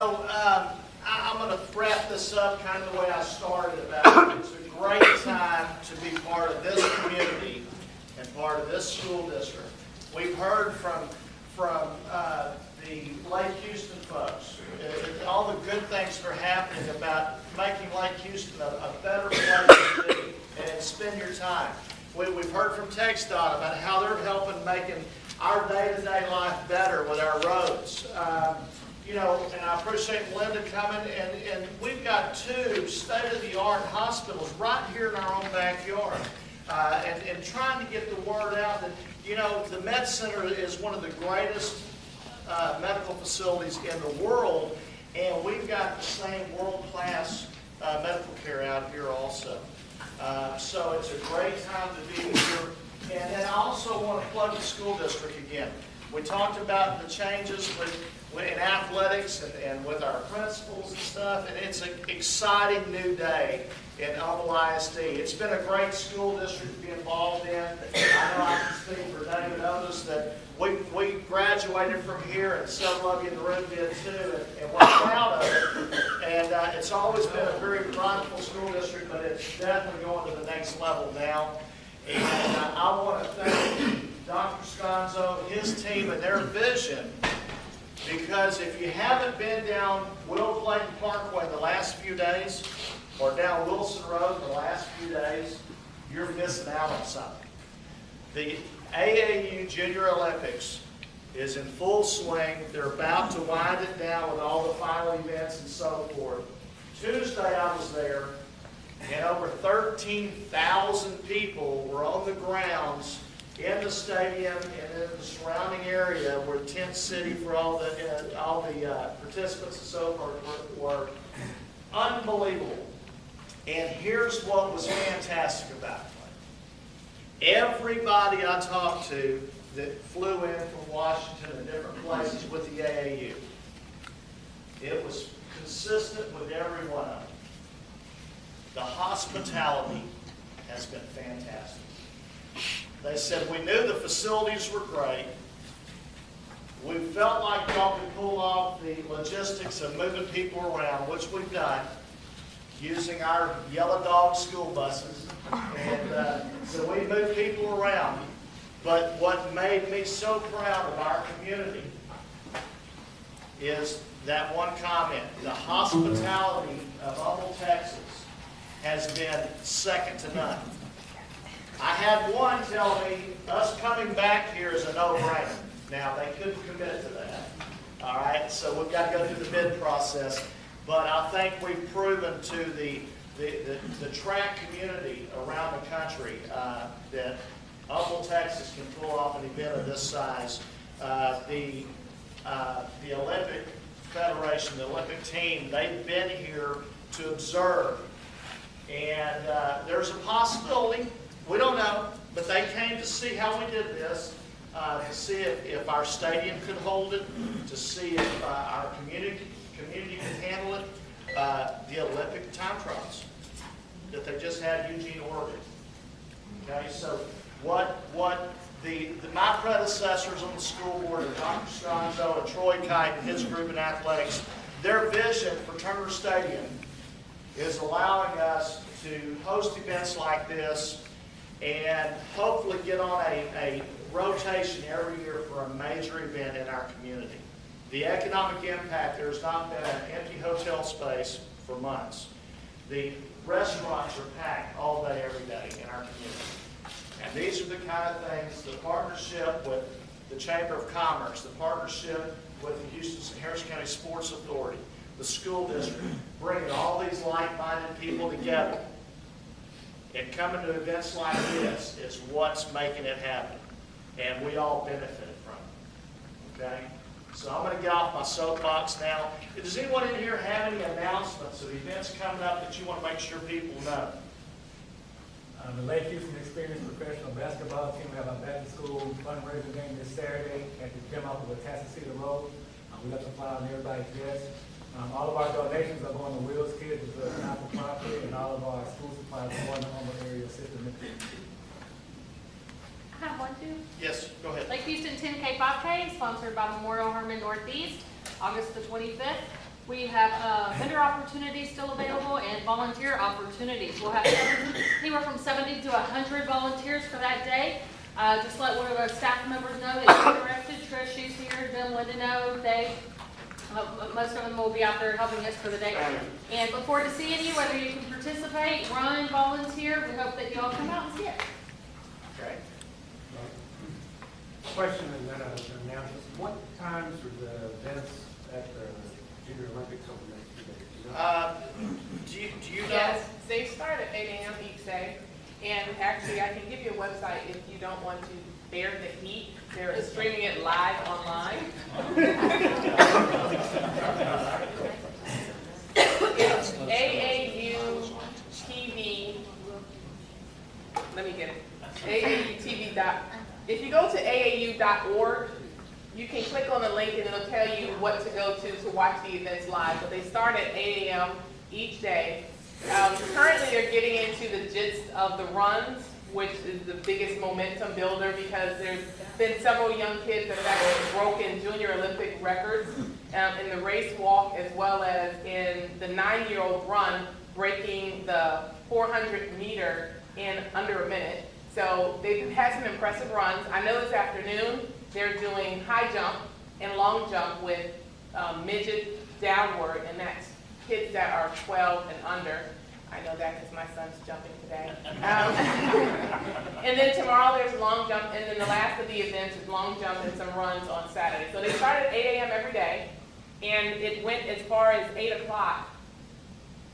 I'm going to wrap this up kind of the way I started about it. It's a great time to be part of this community and part of this school district. We've heard from the Lake Houston folks, all the good things that are happening about making Lake Houston a better place to be and spend your time. We've heard from TxDOT about how they're helping making our day-to-day life better with our roads. And I appreciate Linda coming, and we've got 2 state-of-the-art hospitals right here in our own backyard, and trying to get the word out that, the Med Center is one of the greatest medical facilities in the world, and we've got the same world-class medical care out here also. So it's a great time to be here. And then I also want to plug the school district again. We talked about the changes in athletics and with our principals and stuff, and it's an exciting new day in Humble ISD. It's been a great school district to be involved in. I know I can speak for David Otis that we graduated from here, and several of you in the room did too, and we're proud of it. And it's always been a very prideful school district, but it's definitely going to the next level now. And I want to thank Dr. Sconzo, his team, and their vision, because if you haven't been down Will Clayton Parkway the last few days, or down Wilson Road the last few days, you're missing out on something. The AAU Junior Olympics is in full swing. They're about to wind it down with all the final events and so forth. Tuesday I was there, and over 13,000 people were on the grounds in the stadium and in the surrounding area where Tent City for all the participants and so forth were unbelievable. And here's what was fantastic about it. Everybody I talked to that flew in from Washington and different places with the AAU, it was consistent with every one of them. The hospitality has been fantastic. They said, we knew the facilities were great. We felt like y'all could pull off the logistics of moving people around, which we've done, using our Yellow Dog school buses. And so we moved people around. But what made me so proud of our community is that one comment. The hospitality of Humble, Texas has been second to none. I had one tell me us coming back here is a no-brainer. Now, they couldn't commit to that. All right, so we've got to go through the bid process. But I think we've proven to the track community around the country that Humble, Texas can pull off an event of this size. The Olympic Federation, the Olympic team, they've been here to observe. And there's a possibility, we don't know, but they came to see how we did this, to see if our stadium could hold it, to see if our community could handle it. The Olympic time trials that they just had in Eugene, Oregon. Okay, so what my predecessors on the school board, Dr. Sconzo and Troy Kite and his group in athletics, their vision for Turner Stadium is allowing us to host events like this and hopefully get on a rotation every year for a major event in our community. The economic impact, there's not been an empty hotel space for months. The restaurants are packed all day, every day in our community. And these are the kind of things, the partnership with the Chamber of Commerce, the partnership with the Houston and Harris County Sports Authority, the school district, bringing all these like-minded people together and coming to events like this is what's making it happen. And we all benefit from it. Okay? So I'm going to get off my soapbox now. Does anyone in here have any announcements of events coming up that you want to make sure people know? The Lake Houston Experience Professional Basketball Team will have a back-to-school fundraiser game this Saturday at the gym off of Atascocita Road. We left a flyer on everybody's desk. All of our donations are going to Will's Kids, which is a not-for-profit, and all of our school supplies are going to Humble area Sitton. I have one too. Yes, go ahead. Lake Houston 10K 5K, sponsored by Memorial Herman Northeast, August the 25th. We have vendor opportunities still available and volunteer opportunities. We'll have anywhere from 70 to 100 volunteers for that day. Just let one of our staff members know that you're interested. Trish, she's here. Them, Linda know. They, most of them will be out there helping us for the day. And look forward to seeing you, whether you can participate, run, volunteer. We hope that you all come out and see it. Okay. Question and then an announcement. What times are the events at the Junior Olympics over the next 2 days? Do you know? Yes, they start at 8 a.m. each day. And actually, I can give you a website if you don't want to bear the heat. They're streaming it live online. It's AAU TV. Let me get it. AAU TV. If you go to AAU.org, you can click on the link and it'll tell you what to go to watch the events live. But they start at 8 a.m. each day. Currently, they're getting into the gist of the runs, which is the biggest momentum builder because there's been several young kids that have actually broken Junior Olympic records in the race walk as well as in the 9-year-old run, breaking the 400-meter in under a minute. So they've had some impressive runs. I know this afternoon they're doing high jump and long jump with midget downward, and that's kids that are 12 and under. I know that because my son's jumping today. And then tomorrow there's long jump, and then the last of the events is long jump and some runs on Saturday. So they start at 8 a.m. every day, and it went as far as 8 o'clock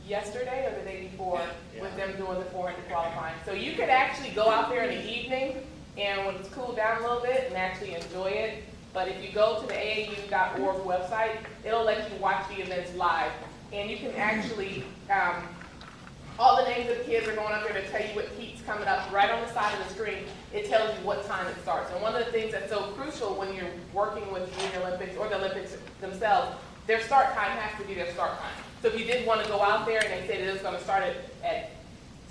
yesterday or the day before with them doing the 400 qualifying. So you could actually go out there in the evening and when it's cooled down a little bit and actually enjoy it. But if you go to the AAU.org website, it'll let you watch the events live. And you can actually, all the names of the kids are going up there to tell you what heat's coming up right on the side of the screen. It tells you what time it starts. And one of the things that's so crucial when you're working with Junior Olympics or the Olympics themselves, their start time has to be their start time. So if you did want to go out there and they said it was going to start at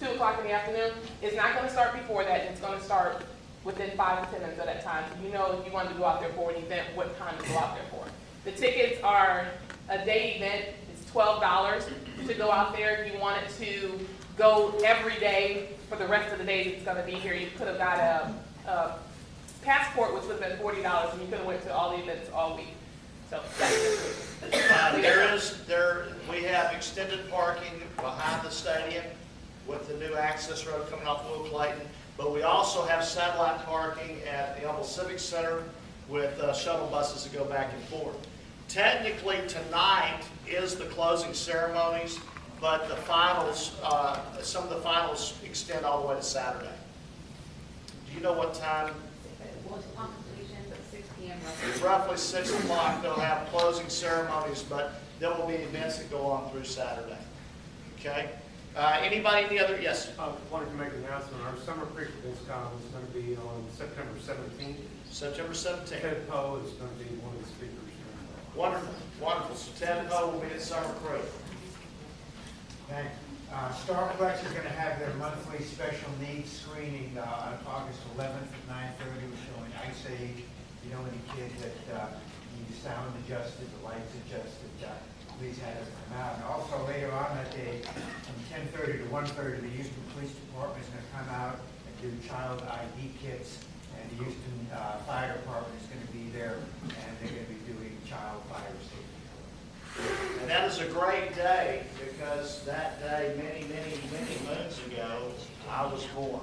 2 o'clock in the afternoon, it's not going to start before that. It's going to start within 5 to 10 minutes of that time. So you know if you wanted to go out there for an event, what time to go out there for. The tickets are a day event. It's $12 to go out there. If you wanted to go every day for the rest of the days it's going to be here, you could have got a passport, which would have been $40, and you could have went to all the events all week. So that's we have extended parking behind the stadium with the new access road coming off Will Clayton, but we also have satellite parking at the Humble Civic Center with shuttle buses that go back and forth. Technically, tonight is the closing ceremonies, but the finals, some of the finals extend all the way to Saturday. Do you know what time? Well, it's on completion, but 6 p.m. Roughly 6 o'clock, they'll have closing ceremonies, but there will be events that go on through Saturday. Okay? Anybody, any other? Yes? I wanted to make an announcement. Our Summer Creek BizCom is going to be on September 17th. September 17th. Ted Poe is going to be one of the speakers. Wonderful, wonderful. So Ted Poe will be at Summer Creek. Thanks. Starplex is going to have their monthly special needs screening on August 11th at 9:30. We're showing Ice Age. If you know any kids that need sound adjusted, the lights adjusted, please have them come out. And also later on that day, from 10:30 to 1:30, the Houston Police Department is going to come out and do child ID kits. And the Houston Fire Department is going to be there, and they're going to be doing child fire safety. And that is a great day because that day, many, many, many moons ago, I was born.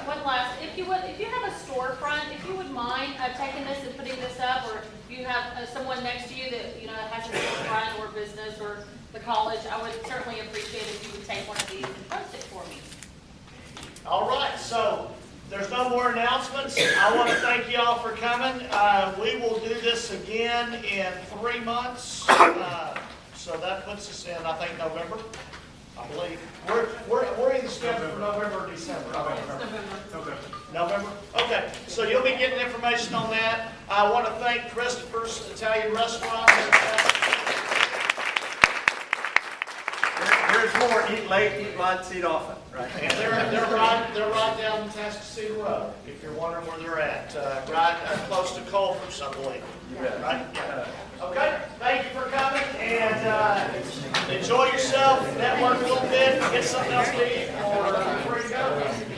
One last, if you have a storefront, if you would mind taking this and putting this up, or if you have someone next to you that has a storefront or business or the college, I would certainly appreciate if you would take one of these and post it for me. All right, so there's no more announcements. I want to thank you all for coming. We will do this again in 3 months. So that puts us in, I think, November, I believe. We're either scheduled for November or December. November? Okay, so you'll be getting information on that. I want to thank Christopher's Italian Restaurant. There's more. Eat late, eat lunch, eat often. Right. And they're right down on Atascocita Road, if you're wondering where they're at, right close to Culver's, I believe. Right? Okay, thank you for coming, and enjoy yourself, network a little bit, get something else to eat, or free to go.